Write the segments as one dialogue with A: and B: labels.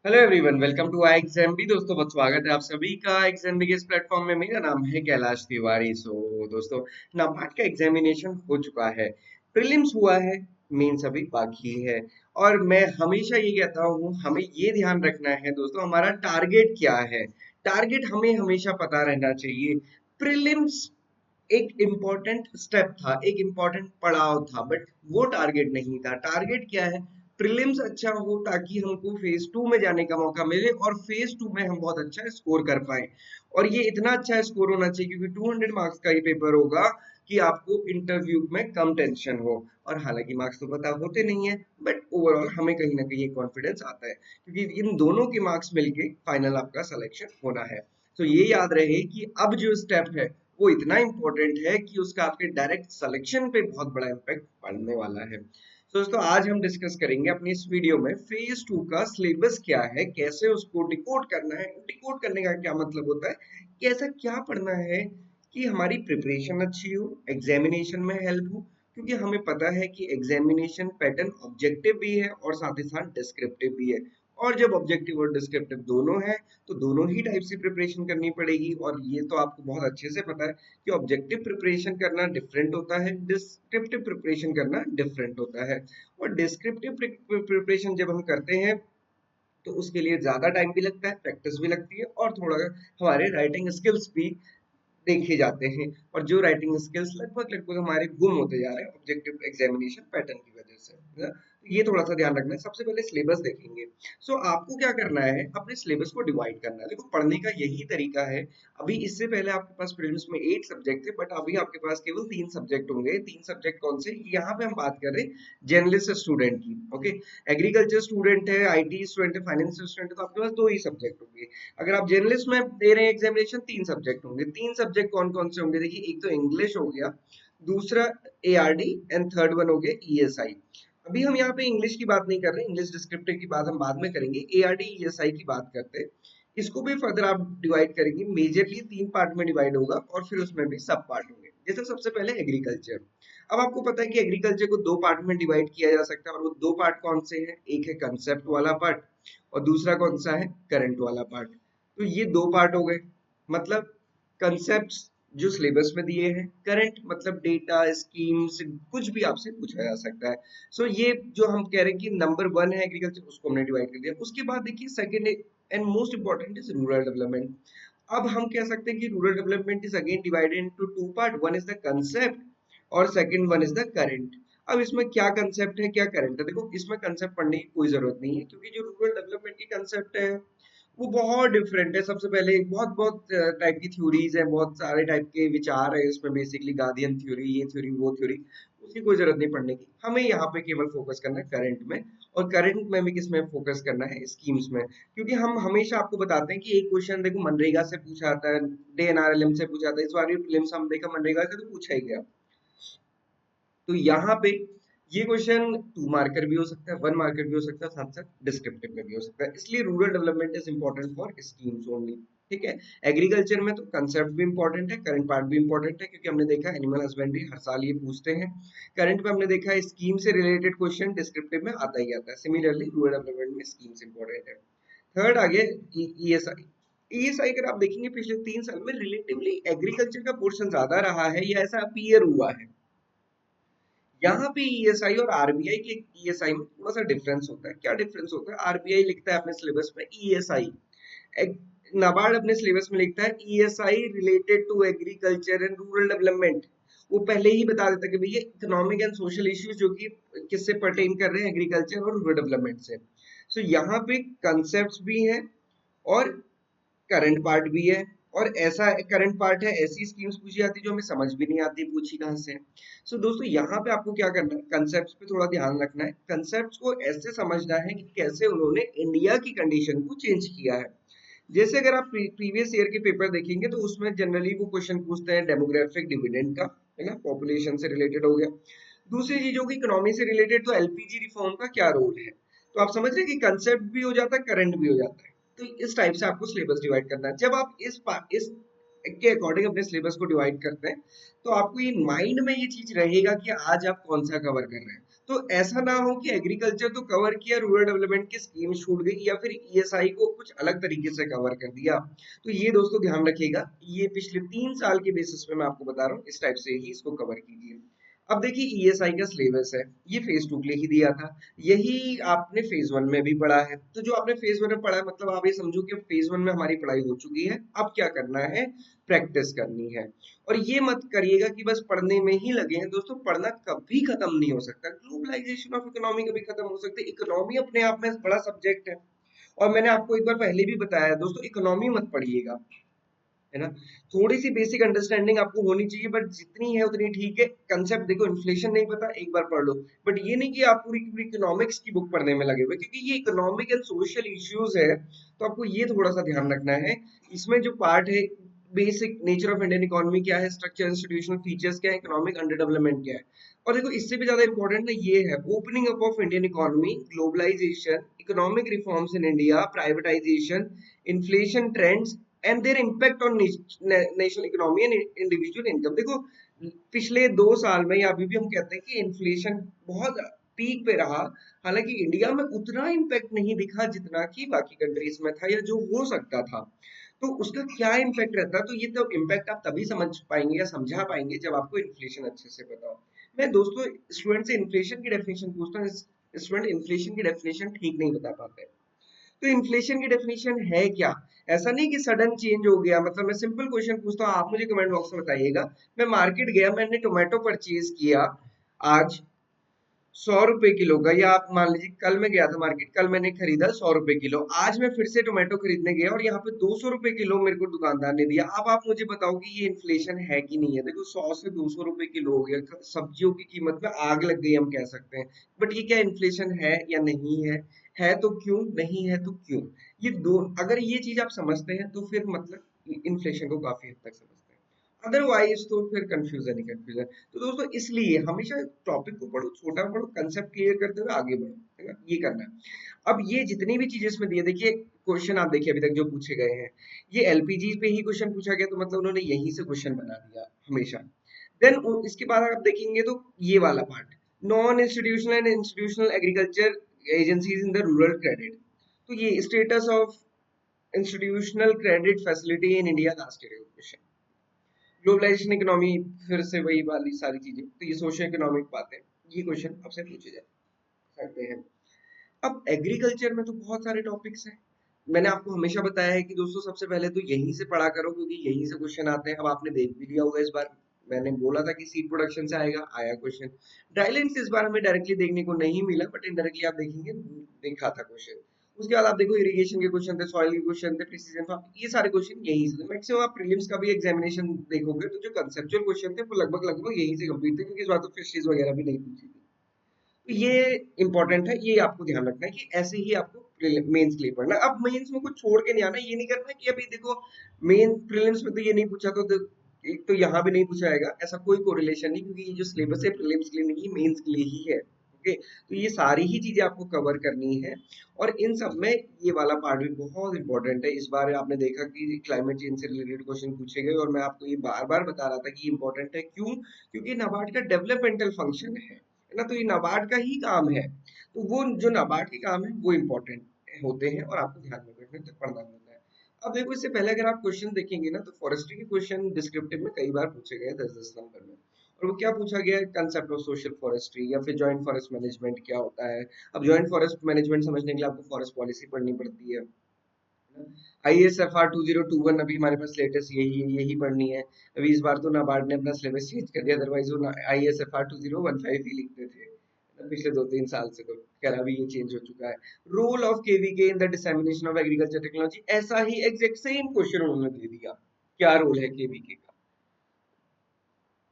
A: Hello everyone, welcome to I exam भी। दोस्तों बहुत स्वागत है आप सभी का एग्जाम भी के इस प्लेटफॉर्म में। मेरा नाम है कैलाश तिवारी। दोस्तों, नाबार्ड का एग्जामिनेशन हो चुका है, प्रीलिम्स हुआ है, मेंस अभी बाकी है। और मैं हमेशा ये कहता हूँ, हमें ये ध्यान रखना है दोस्तों, हमारा टारगेट क्या है। टारगेट हमें हमेशा पता रहना चाहिए। प्रीलिम्स एक इम्पोर्टेंट स्टेप था, एक इम्पोर्टेंट पड़ाव था, बट वो टारगेट नहीं था। टारगेट क्या है? प्रीलिम्स अच्छा हो ताकि हमको फेज टू में जाने का मौका मिले और फेज टू में हम बहुत अच्छा स्कोर कर पाए। और ये इतना अच्छा स्कोर होना चाहिए क्योंकि 200 मार्क्स का ये पेपर होगा कि आपको इंटरव्यू में कम टेंशन हो। और हालांकि मार्क्स तो पता होते नहीं है, बट ओवरऑल हमें कहीं ना कहीं कॉन्फिडेंस आता है क्योंकि इन दोनों के मार्क्स मिलके फाइनल आपका सिलेक्शन होना है। तो ये याद रहे कि अब जो स्टेप है वो इतना इम्पोर्टेंट है कि उसका आपके डायरेक्ट सिलेक्शन पे बहुत बड़ा इम्पैक्ट पड़ने वाला है। तो दोस्तों, आज हम डिस्कस करेंगे अपनी इस वीडियो में फेज टू का सिलेबस क्या है, कैसे उसको डिकोड करना है। डिकोड करने का क्या मतलब होता है कि ऐसा क्या पढ़ना है कि हमारी प्रिपरेशन अच्छी हो, एग्जामिनेशन में हेल्प हो। क्योंकि हमें पता है कि एग्जामिनेशन पैटर्न ऑब्जेक्टिव भी है और साथ ही साथ डिस्क्रिप्टिव भी है। और जब ऑब्जेक्टिव और डिस्क्रिप्टिव दोनों है तो दोनों ही टाइप से प्रिपरेशन करनी पड़ेगी। और ये तो आपको बहुत अच्छे से पता है कि ऑब्जेक्टिव प्रिपरेशन करना डिफरेंट होता है, डिस्क्रिप्टिव प्रिपरेशन करना डिफरेंट होता है। और डिस्क्रिप्टिव प्रिपरेशन जब हम करते हैं तो उसके लिए ज्यादा टाइम भी लगता है, प्रैक्टिस भी लगती है और थोड़ा हमारे राइटिंग स्किल्स भी देखे जाते हैं। और जो राइटिंग स्किल्स लगभग लगभग हमारे गुम होते जा रहे हैं ऑब्जेक्टिव एग्जामिनेशन पैटर्न की वजह से, है ना? तो ये थोड़ा सा ध्यान रखना है। सबसे पहले सिलेबस देखेंगे। आपको क्या करना है, अपने सिलेबस को डिवाइड करना है। देखो, पढ़ने का यही तरीका है। अभी इससे पहले आपके पास प्रीलिम्स में 8 सब्जेक्ट थे, बट अभी आपके पास केवल 3 सब्जेक्ट होंगे। 3 सब्जेक्ट कौन से? यहाँ पे हम बात कर रहे हैं जर्नलिस्ट स्टूडेंट की। ओके, एग्रीकल्चर स्टूडेंट है, आईटी स्टूडेंट है, फाइनेंस स्टूडेंट है, तो आपके पास 2 ही सब्जेक्ट होंगे। अगर आप जर्नलिस्ट में दे रहे हैं एग्जामिनेशन, 3 सब्जेक्ट होंगे। 3 सब्जेक्ट कौन कौन से होंगे? देखिए, एक तो इंग्लिश हो गया, दूसरा एआरडी एंड थर्ड वन हो गया ईएसआई। अभी हम यहाँ पे इंग्लिश की बात नहीं कर रहे, इंग्लिश डिस्क्रिप्टिव की बात हम बाद में करेंगे। एआरडी ईएसआई की बात करते हैं। इसको भी फर्दर आप डिवाइड करेंगे, मेजरली 3 पार्ट में डिवाइड होगा और फिर उसमें भी सब पार्ट होंगे। जैसे सबसे पहले एग्रीकल्चर। अब आपको पता है कि एग्रीकल्चर को 2 पार्ट में डिवाइड किया जा सकता है, और वो 2 पार्ट कौन से हैं? एक है कंसेप्ट वाला पार्ट और दूसरा कौन सा है? करंट वाला पार्ट। तो ये 2 पार्ट हो गए। मतलब कंसेप्ट्स जो सिलेबस में दिए हैं, करंट मतलब डेटा स्कीम्स, कुछ भी आपसे पूछा जा सकता है। ये जो हम कह रहे हैं कि नंबर 1 है एग्रीकल्चर, उसको हमने डिवाइड कर दिया। उसके बाद देखिए, second and most important is rural development. अब हम कह सकते हैं कि rural development is again divided into 2 part. One is the concept और second one is the current. अब इसमें क्या कंसेप्ट है, क्या करंट है? देखो, इसमें कंसेप्ट पढ़ने की कोई जरूरत नहीं है क्योंकि जो रूरल डेवलपमेंट की कंसेप्ट है वो बहुत डिफरेंट है। सबसे पहले बहुत बहुत टाइप की थ्योरीज है, बहुत सारे टाइप के विचार है इसमें। बेसिकली गार्डियन थ्योरी, ये थ्योरी, वो थ्योरी, उसकी कोई जरूरत नहीं पढ़ने की। हमें यहाँ पे केवल फोकस करना है करंट में। और करंट में भी किसमें फोकस करना है? स्कीम्स में। क्योंकि हम हमेशा आपको बताते हैं कि एक क्वेश्चन देखो मनरेगा से पूछा आता है, डीएनआरएलएम से पूछा आता है। इस बार भी प्रीलिम्स हम देखा मनरेगा से तो पूछा ही गया। तो यहाँ पे ये क्वेश्चन 2 मार्कर भी हो सकता है, 1 मार्कर भी हो सकता है, साथ साथ डिस्क्रिप्टिव में भी हो सकता है। इसलिए rural development is important for schemes only. ठीक है। एग्रीकल्चर में तो कंसेप्ट भी इंपॉर्टेंट है, करंट पार्ट भी इंपॉर्टेंट है, क्योंकि हमने देखा एनिमल हस्बेंड्री हर साल ये पूछते हैं। करंट में हमने देखा है स्कीम से रिलेटेड क्वेश्चन डिस्क्रिप्टिव में आता ही आता है। सिमिलरली रूरल डेवलपमेंट में स्कीम्स इंपॉर्टेंट है। थर्ड आ गया ईएसआई। ईएसआई अगर आप देखेंगे पिछले 3 साल में रिलेटिवली एग्रीकल्चर का पोर्शन ज्यादा रहा है, या ऐसा अपीयर हुआ है। यहाँ पे ईएसआई और आरबीआई के ईएसआई में थोड़ा सा डिफरेंस होता है। क्या डिफरेंस होता है? आरबीआई लिखता है अपने सिलेबस में ईएसआई, नाबार्ड अपने सिलेबस में लिखता है ESI related to agriculture and rural development. वो पहले ही बता देता है कि भैया इकोनॉमिक एंड सोशल इश्यूज जो कि किससे पर्टेन कर रहे हैं? एग्रीकल्चर और रूरल डेवलपमेंट से। यहाँ पे कंसेप्ट भी हैं और करंट पार्ट भी है। और ऐसा करंट पार्ट है, ऐसी स्कीम्स पूछी जाती है जो हमें समझ भी नहीं आती पूछी कहाँ से। दोस्तों, यहाँ पे आपको क्या करना है? कंसेप्ट्स पे थोड़ा ध्यान रखना है। कंसेप्ट्स को ऐसे समझना है कि कैसे उन्होंने इंडिया की कंडीशन को चेंज किया है। जैसे अगर आप प्रीवियस ईयर के पेपर देखेंगे तो उसमें जनरली वो क्वेश्चन पूछते हैं डेमोग्राफिक डिविडेंड का, है ना, पॉपुलेशन से रिलेटेड हो गया। दूसरी चीज होगी इकोनॉमी से रिलेटेड, तो एलपीजी रिफॉर्म का क्या रोल है। तो आप समझ रहे हैं कि कंसेप्ट भी हो जाता है, करंट भी हो जाता है। तो इस टाइप से आपको सिलेबस डिवाइड करना है। जब आप इस के अकॉर्डिंग अपने सिलेबस को डिवाइड करते हैं तो आपको ये माइंड में ये चीज रहेगा कि आज आप कौन सा कवर कर रहे हैं। तो ऐसा ना हो कि एग्रीकल्चर तो कवर किया, रूरल डेवलपमेंट की स्कीम छूट गई या फिर ईएसआई को कुछ अलग तरीके से कवर कर दिया। तो ये दोस्तों ध्यान रखिएगा, ये पिछले 3 साल के बेसिस पे मैं आपको बता रहा हूँ, इस टाइप से ही इसको कवर कीजिए। अब देखिए ईएसआई का सिलेबस है, ये फेज 2 के लिए ही दिया था, यही आपने फेज 1 में भी पढ़ा है। तो जो आपने फेज 1 में पढ़ा है, मतलब आप ये समझो कि फेज 1 में हमारी पढ़ाई हो चुकी है, अब क्या करना है, प्रैक्टिस करनी है। और ये मत करिएगा कि बस पढ़ने में ही लगे हैं दोस्तों, पढ़ना कभी खत्म नहीं हो सकता। ग्लोबलाइजेशन ऑफ इकोनॉमी कभी खत्म हो सकती है, इकोनॉमी अपने आप में बड़ा सब्जेक्ट है। और मैंने आपको एक बार पहले भी बताया दोस्तों, इकोनॉमी मत पढ़िएगा, है ना। थोड़ी सी बेसिक अंडरस्टैंडिंग आपको होनी चाहिए, बट जितनी है उतनी ठीक है। कंसेप्ट देखो, इन्फ्लेशन नहीं पता एक बार पढ़ लो, बट ये नहीं कि आप पूरी की पूरी इकोनॉमिक्स की बुक पढ़ने में लगे हुए, क्योंकि ये इकोनॉमिक एंड सोशल इश्यूज है। तो आपको ये थोड़ा सा ध्यान रखना है। इसमें जो पार्ट है, basic nature of Indian economy क्या है, स्ट्रक्चर इंस्टीट्यूशनल फीचर्स क्या है, इकोनॉमिक अंडर डेवलपमेंट क्या है। और देखो इससे भी ज्यादा इंपॉर्टेंट ना ये है, opening up of Indian economy, globalisation, economic reforms in India, privatisation, inflation trends and their impact on national economy and individual income. देखो पिछले 2 साल में या अभी भी हम कहते हैं कि इन्फ्लेशन बहुत पीक पे रहा, हालांकि इंडिया में उतना इम्पैक्ट नहीं दिखा जितना कि बाकी कंट्रीज में था या जो हो सकता था। तो उसका क्या इम्पैक्ट रहता है, तो ये तो इम्पैक्ट आप तभी समझ पाएंगे या समझा पाएंगे जब आपको इन्फ्लेशन अच्छे से पता हो। मैं दोस्तों स्टूडेंट से इन्फ्लेशन की डेफिनेशन पूछता हूँ, स्टूडेंट इन्फ्लेशन की डेफिनेशन ठीक नहीं बता पाते। तो इन्फ्लेशन की डेफिनेशन है क्या? ऐसा नहीं कि सडन चेंज हो गया, मतलब मैं सिंपल क्वेश्चन पूछता हूँ, आप मुझे कमेंट बॉक्स में बताइएगा। मैं मार्केट गया, मैंने टोमेटो परचेज किया आज 100 रुपए किलो का, या आप मान लीजिए कल मैं गया था मार्केट, कल मैंने खरीदा 100 रुपए किलो, आज मैं फिर से टोमेटो खरीदने गया और यहाँ पे 200 रुपए किलो मेरे को दुकानदार ने दिया। अब आप मुझे बताओ कि ये इन्फ्लेशन है कि नहीं है। देखो 100 से 200 रुपए किलो हो गया, सब्जियों की कीमत में आग लग गई हम कह सकते हैं। बट ये क्या इन्फ्लेशन है या नहीं है? है तो क्यों, नहीं है तो क्यों? ये दो, अगर ये चीज आप समझते हैं तो फिर मतलब इन्फ्लेशन को काफी हद तक समझते हैं, अदरवाइज तो फिर कंफ्यूजन ही कंफ्यूजन। तो दोस्तों इसलिए हमेशा टॉपिक को पढ़ो, छोटा पढ़ो, कंसेप्ट क्लियर करते हुए आगे बढ़ो, है ना, ये करना है। अब ये जितनी भी चीजें इसमें दी है, देखिए क्वेश्चन आप देखिए अभी तक जो पूछे गए हैं, ये एलपीजी पे ही क्वेश्चन पूछा गया, तो मतलब उन्होंने यहीं से क्वेश्चन बना दिया हमेशा। देन इसके बाद आप देखेंगे तो ये वाला part, non institutional and institutional agriculture agencies in the rural credit. तो ये status of institutional credit facility in India last year question. Globalisation economy, फिर से वही वाली सारी चीजें, तो ये सोशल इकोनॉमिक बातें, ये क्वेश्चन आपसे पूछे जा सकते हैं। अब एग्रीकल्चर में तो बहुत सारे टॉपिक्स हैं। मैंने आपको हमेशा बताया है कि दोस्तों सबसे पहले तो यहीं से पढ़ा करो, क्योंकि यहीं से क्वेश्चन आते हैं। अब आपने देख भी लिया होगा इस बार, मैंने बोला था कि सीड प्रोडक्शन से आएगा, आया क्वेश्चन। ड्राईलैंड से इस बार हमें डायरेक्टली देखने को नहीं मिला, बट इनडायरेक्टली आप देखेंगे देखा था क्वेश्चन। उसके बाद आप देखो इरिगेशन के क्वेश्चन थे, सॉइल के क्वेश्चन थे, प्रिसीजन फार्म, ये सारे क्वेश्चन यहीं से। मैक्सिमम आप प्रीलिम्स का भी एग्जामिनेशन देखोगे तो जो कंसेप्चुअल क्वेश्चन थे वो लगभग लगभग यहीं से कंप्लीट थे, क्योंकि इस बार तो फिशरीज वगैरह भी नहीं पूछी थी। तो ये इंपॉर्टेंट है, ये आपको ध्यान रखना है कि ऐसे ही आपको मेंस के लिए पढ़ना है। अब मेंस में कुछ छोड़ के नहीं आना, ये नहीं करना कि अभी देखो मेन प्रीलिम्स में तो ये नहीं पूछा तो एक तो यहाँ भी नहीं पूछा जाएगा, ऐसा कोई कोरिलेशन नहीं, क्योंकि ये जो सिलेबस है प्रीलिम्स के लिए नहीं, मेंस के लिए ही है। ओके, तो ये सारी ही चीजें आपको कवर करनी है। और इन सब में ये वाला पार्ट भी बहुत इंपॉर्टेंट है। इस बार आपने देखा कि क्लाइमेट चेंज से रिलेटेड क्वेश्चन पूछे गए, और मैं आपको ये बार बार बता रहा था कि इंपॉर्टेंट है। क्यों? क्योंकि नाबार्ड का डेवलपमेंटल फंक्शन है ना, तो ये नाबार्ड का ही काम है। तो वो जो नाबार्ड के काम है वो इम्पोर्टेंट होते हैं, और आपको ध्यान में रखना है, पढ़ना भी होता है। अब देखो इससे पहले अगर आप क्वेश्चन देखेंगे ना, तो फॉरेस्ट्री के क्वेश्चन डिस्क्रिप्टिव में कई बार पूछे गए 10-10 नंबर में। और वो क्या पूछा गया है, कंसेप्ट ऑफ सोशल फॉरेस्ट्री या फिर जॉइंट फॉरेस्ट मैनेजमेंट क्या होता है। अब जॉइंट फॉरेस्ट मैनेजमेंट समझने के लिए आपको फॉरेस्ट पॉलिसी पढ़नी पड़ती है। ISFR 2021 अभी हमारे पास लेटेस्ट यही पढ़नी है। अभी इस बार तो नाबार्ड ने अपना सिलेबस चेंज कर दिया, अदरवाइज वो ISFR 2015 ही लिखते थे पिछले 2-3 साल से। तो खैर अभी ये चेंज हो चुका है। Role of KVK in the dissemination of agriculture technology, ऐसा ही एग्जैक्ट सेम क्वेश्चन उन्होंने दे दिया, क्या रोल है केवीके का।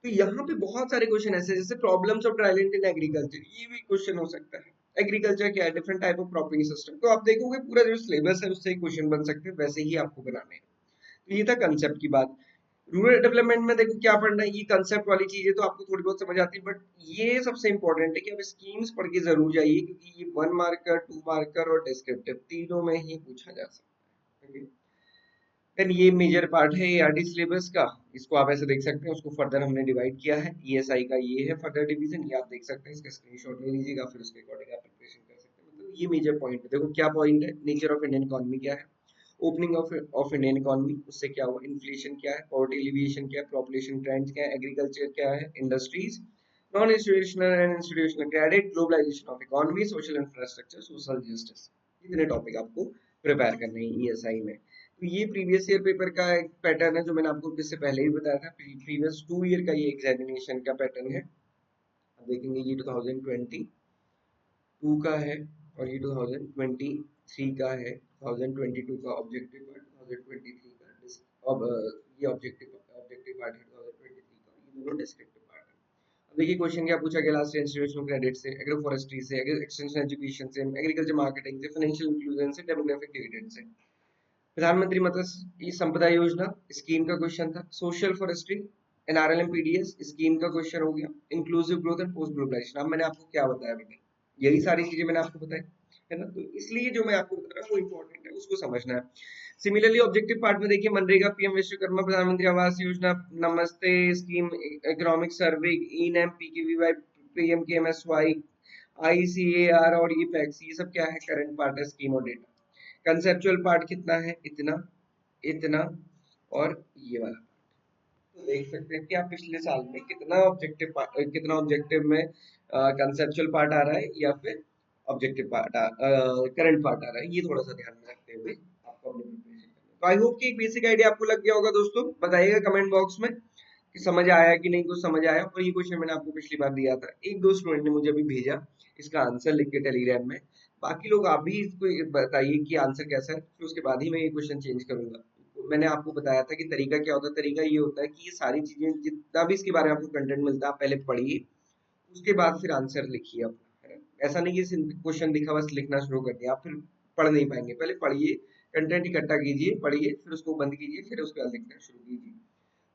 A: तो यहाँ पे बहुत सारे क्वेश्चन ऐसे, जैसे problems of dryland in agriculture, ये भी क्वेश्चन हो सकता है। एग्रीकल्चर क्या है, different type of cropping system, तो आप देखोगे पूरा जो सिलेबस है उससे ही क्वेश्चन बन सकते हैं, वैसे ही आपको बनाने हैं। तो ये था कंसेप्ट की बात। रूरल डेवलपमेंट में देखो क्या पढ़ना है, ये कंसेप्ट वाली चीजें तो आपको थोड़ी बहुत समझ आती है, बट ये सबसे इंपॉर्टेंट है कि आप स्कीम्स पढ़ के जरूर जाइए, क्योंकि ये 1 मार्कर, 2 मार्कर और डिस्क्रिप्टिव तीनों में ही पूछा जा सकता है। देन ये मेजर पार्ट है एआरटी सिलेबस का। इसको आप ऐसे देख सकते हैं, उसको फर्दर हमने डिवाइड किया है। ईएसआई का ये है फर्दर डिवीजन, ये आप देख सकते हैं, इसका स्क्रीनशॉट ले लीजिएगा, फिर उसके अकॉर्डिंग आप प्रिपरेशन कर सकते हैं। मतलब ये मेजर पॉइंट है। देखो क्या पॉइंट है, नेचर ऑफ इंडियन इकोनॉमी क्या है, ओपनिंग ऑफ इंडियन इकोनॉमी, उससे क्या हुआ, इन्फ्लेशन क्या है, पॉवर्टी एलिविएशन क्या है, पॉपुलेशन ट्रेंड्स क्या है, एग्रीकल्चर क्या है, industries, non institutional and institutional credit, globalisation of economy, social infrastructure, social justice. इतने टॉपिक आपको प्रिपेयर करने हैं ईएसआई में। तो ये प्रीवियस ईयर पेपर का एक पैटर्न है जो मैंने आपको इससे पहले ही बताया था। प्रीवियस 2 ईयर का ये एग्जामिनेशन का पैटर्न है। अब देखेंगे ये 2022 का है और ये 2023 का है। 2022 का ऑब्जेक्टिव पार्ट, 2023 का अब ये ऑब्जेक्टिव ऑब्जेक्टिव पार्ट है 2023 का, ये दोनों डिस्क्रिप्टिव पार्ट है। अब देखिए क्वेश्चन क्या पूछा गया लास्ट, इंस्टीट्यूशनल क्रेडिट से, एग्रो फॉरेस्ट्री से, एक्सटेंशन एजुकेशन से, एग्रीकल्चर मार्केटिंग से, फाइनेंशियल इंक्लूजन से, डेमोग्राफिक डिविडेंड से। प्रधानमंत्री मत्स्य संपदा योजना स्कीम का क्वेश्चन था, social forestry, NRLM PDS scheme का क्वेश्चन हो गया, inclusive growth and post globalisation. अब मैंने आपको क्या बताया अभी तक, यही सारी चीजें मैंने आपको बताई है ना। तो इसलिए जो मैं आपको बता रहा हूँ वो इंपॉर्टेंट है, उसको समझना है। सिमिलरली ऑब्जेक्टिव पार्ट में देखिए, मनरेगा, पीएम विश्वकर्मा, प्रधानमंत्री आवास योजना, नमस्ते scheme, economic survey, e NAM, PKVY, PM के एमएसवाई, आईसीएआर और ई पैक्स, ये सब क्या है, करंट पार्ट है, स्कीम और डेटा। कंसेप्चुअल पार्ट कितना है, इतना, इतना और ये वाला। तो देख सकते हैं कि आप पिछले साल में कितना ऑब्जेक्टिव में कंसेप्चुअल पार्ट आ रहा है या फिर ऑब्जेक्टिव पार्ट करंट पार्ट आ रहा है। ये थोड़ा सा ध्यान में रखते हुए आपको अपनी प्रिपरेशन करनी है। तो आई होप कि एक बेसिक आइडिया आपको लग गया होगा दोस्तों। बताइएगा कमेंट बॉक्स में कि समझ आया कि नहीं, कुछ समझ आया। और ये क्वेश्चन मैंने आपको पिछली बार दिया था, एक दो स्टूडेंट ने मुझे अभी भेजा इसका आंसर लिख के टेलीग्राम में। बाकी लोग आप भी इसको बताइए कि आंसर कैसा है, फिर उसके बाद ही मैं ये क्वेश्चन चेंज करूंगा। मैंने आपको बताया था कि तरीका क्या होता है। तरीका ये होता है कि ये सारी चीजें जितना भी इसके बारे में आपको कंटेंट मिलता है, आप पहले पढ़िए, उसके बाद फिर आंसर लिखिए अपना, है ना। ऐसा नहीं कि क्वेश्चन दिखा बस लिखना शुरू कर दिया, आप फिर पढ़ नहीं पाएंगे। पहले पढ़िए, कंटेंट इकट्ठा कीजिए, पढ़िए, फिर उसको बंद कीजिए, फिर उसके बाद लिखना शुरू कीजिए।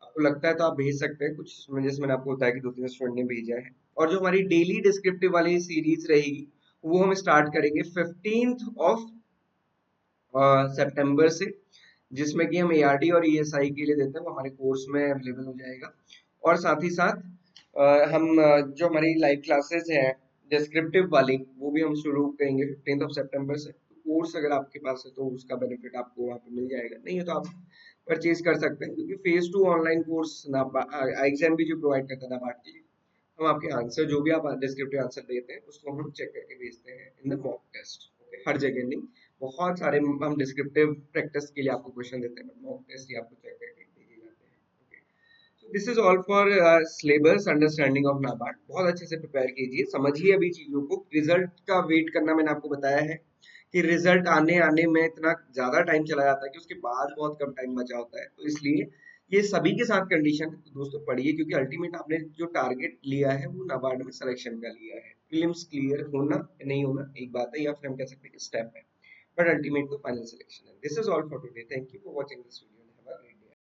A: आपको लगता है तो आप भेज सकते हैं कुछ, जैसे मैंने आपको बताया कि दो तीन स्टूडेंट ने भेजा है। और जो हमारी डेली डिस्क्रिप्टिव वाली सीरीज रहेगी वो हम स्टार्ट करेंगे 15th ऑफ सितंबर से, जिसमें कि हम एआरडी और ईएसआई के लिए देते हैं, वो हमारे कोर्स में अवेलेबल हो जाएगा। और साथ ही साथ जो हमारी लाइव क्लासेस हैं डिस्क्रिप्टिव वाली, वो भी हम शुरू करेंगे 15th ऑफ सितंबर से। कोर्स अगर आपके पास है तो उसका बेनिफिट आपको वहाँ पे मिल जाएगा, नहीं है तो आप परचेज कर सकते हैं, क्योंकि फेज 2 ऑनलाइन कोर्स ना एग्जाम भी जो प्रोवाइड करता है नाबार्ड के लिए, हम आपके आंसर जो भी आप डिस्क्रिप्टिव आंसर देते हैं उसको हम चेक करके भेजते हैं in the mock test. Okay, हर जगह नहीं, बहुत सारे हम डिस्क्रिप्टिव प्रैक्टिस के लिए आपको क्वेश्चन देते हैं, बट मॉक टेस्ट ही आपको चेक करके भेजे जाते हैं। Okay, so this is all for syllabus understanding of NABARD. बहुत अच्छे से प्रिपेयर कीजिए, समझिए अभी चीजों को। रिजल्ट का वेट करना मैंने आपको बताया है कि रिजल्ट आने आने में इतना ज्यादा टाइम चला जाता है कि उसके बाद बहुत कम टाइम बचा होता है। तो इसलिए ये सभी के साथ कंडीशन है। तो दोस्तों पढ़िए, क्योंकि अल्टीमेट आपने जो टारगेट लिया है वो नाबार्ड में सिलेक्शन का लिया है। प्रीलिम्स क्लियर होना नहीं होना एक बात है, या फिर हम कह सकते हैं स्टेप है, बट अल्टीमेट तो फाइनल सिलेक्शन है। This is all for today, thank you for watching this video.